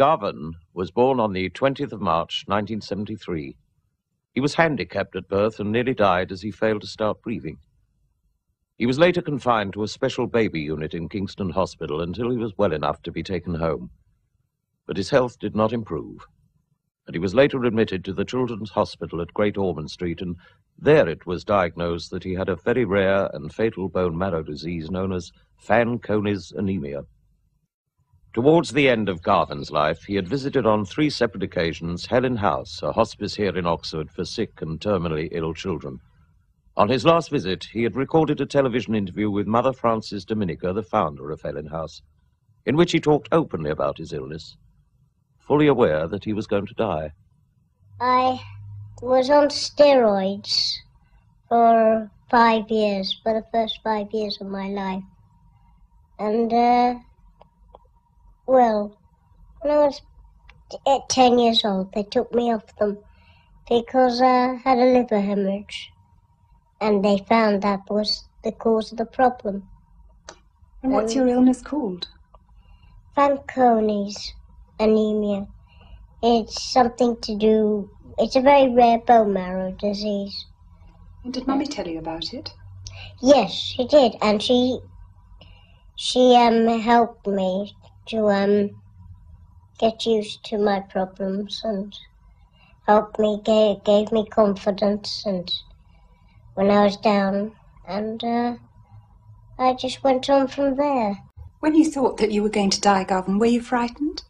Garvan was born on the 20th of March, 1973. He was handicapped at birth and nearly died as he failed to start breathing. He was later confined to a special baby unit in Kingston Hospital until he was well enough to be taken home. But his health did not improve, and he was later admitted to the Children's Hospital at Great Ormond Street, and there it was diagnosed that he had a very rare and fatal bone marrow disease known as Fanconi's anemia. Towards the end of Garvan's life, he had visited on 3 separate occasions Helen House, a hospice here in Oxford for sick and terminally ill children. On his last visit, he had recorded a television interview with Mother Frances Dominica, the founder of Helen House, in which he talked openly about his illness, fully aware that he was going to die. I was on steroids for 5 years, for the first 5 years of my life. And, well, when I was 10 years old, they took me off them because I had a liver hemorrhage. And they found that was the cause of the problem. And what's your illness called? Fanconi's anemia. It's something to do, it's a very rare bone marrow disease. And did Mummy tell you about it? Yes, she did, and she helped me to get used to my problems and helped me, gave me confidence and when I was down, and I just went on from there. When you thought that you were going to die, Garvan, were you frightened?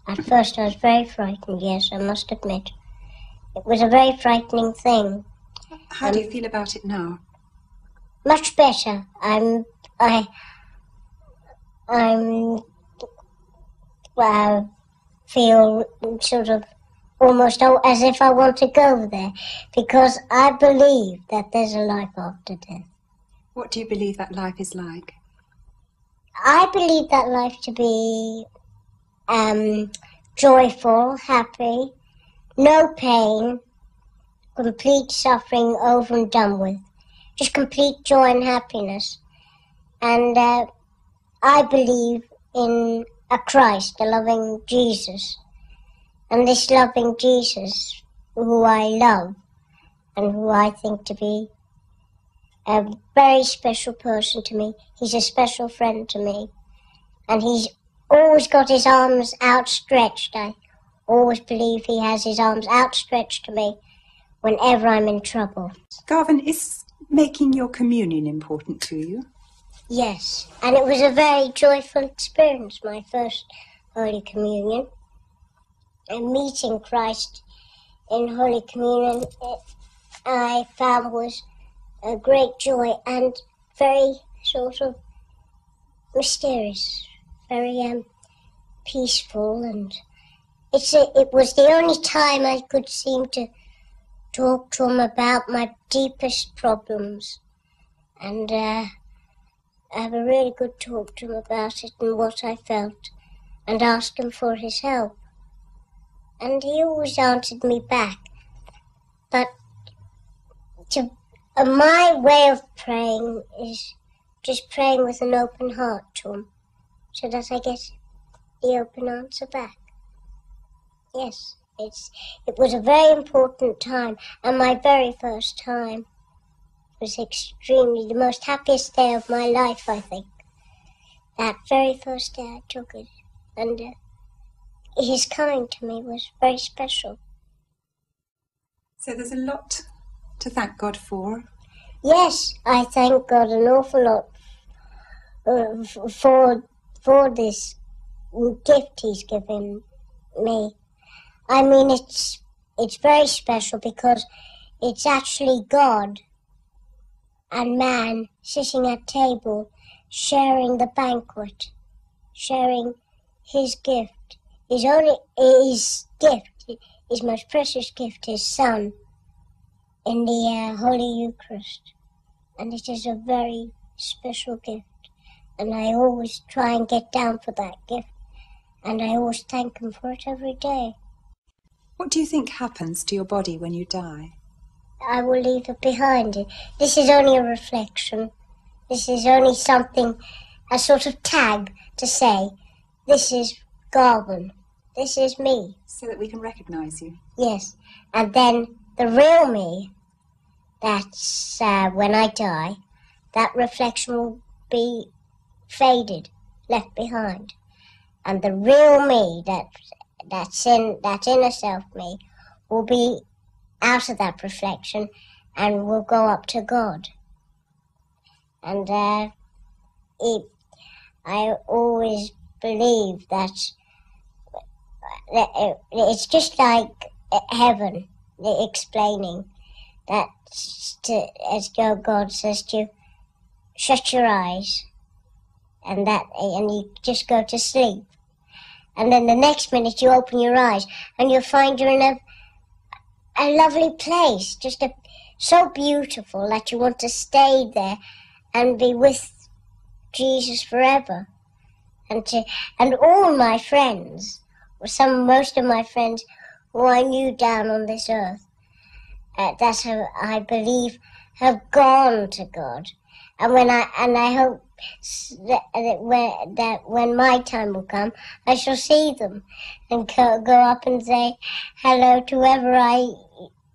At first I was very frightened, yes, I must admit. It was a very frightening thing. How do you feel about it now? Much better. I feel sort of almost as if I want to go there, because I believe that there's a life after death. What do you believe that life is like? I believe that life to be joyful, happy, no pain, complete suffering over and done with, just complete joy and happiness. And I believe in a Christ, a loving Jesus. And this loving Jesus, who I love and who I think to be a very special person to me, he's a special friend to me. And he's always got his arms outstretched. I always believe he has his arms outstretched to me whenever I'm in trouble. Garvan, is making your communion important to you? Yes, and it was a very joyful experience, my first Holy Communion. And meeting Christ in Holy Communion, I found was a great joy and very sort of mysterious, very peaceful, and it was the only time I could seem to talk to him about my deepest problems, and have a really good talk to him about it and what I felt, and ask him for his help. And he always answered me back. But my way of praying is just praying with an open heart to him, so that I get the open answer back. Yes, it was a very important time, and my very first time was extremely the most happiest day of my life, I think. That very first day I took it, and his coming to me was very special. So there's a lot to thank God for? Yes, I thank God an awful lot for this gift he's given me. I mean, it's very special because it's actually God and man sitting at table, sharing the banquet, sharing his gift. His gift, his most precious gift, his Son, in the Holy Eucharist. And it is a very special gift. And I always try and get down for that gift. And I always thank him for it every day. What do you think happens to your body when you die? I will leave it behind. This is only a reflection. This is only something, a sort of tag to say, this is Garvan. this is me. So that we can recognise you. Yes. And then the real me, that's when I die, that reflection will be faded, left behind. And the real me, that inner self me, will be out of that reflection and will go up to God. And I always believe that it's just like heaven, explaining that as God says to you, shut your eyes, and you just go to sleep. And then the next minute you open your eyes and you'll find you're in a lovely place, just so beautiful that you want to stay there and be with Jesus forever. And all my friends, most of my friends who I knew down on this earth, that I believe have gone to God. And I hope that when my time will come, I shall see them and go up and say hello to whoever I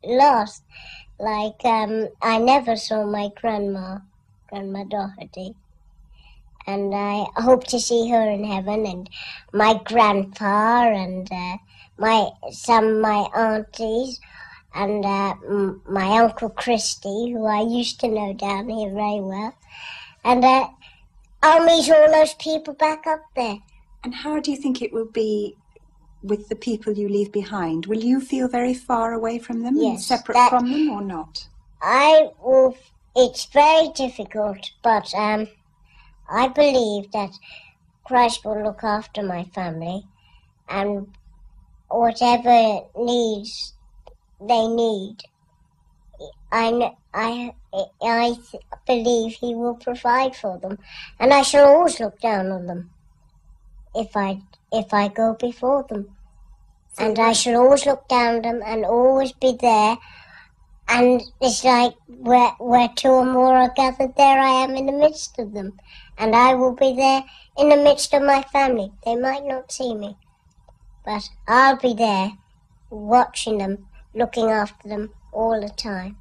lost. Like I never saw my Grandma Doherty. And I hope to see her in heaven, and my grandpa, and some of my aunties, and my Uncle Christy, who I used to know down here very well. And I'll meet all those people back up there. And how do you think it will be with the people you leave behind? Will you feel very far away from them, yes, and separate from them, or not? I will. It's very difficult, but I believe that Christ will look after my family, and whatever needs they need, I believe He will provide for them, and I shall always look down on them if I go before them, and I shall always look down on them and always be there. And it's like where two or more are gathered, there I am in the midst of them. And I will be there in the midst of my family. They might not see me, but I'll be there watching them, looking after them all the time.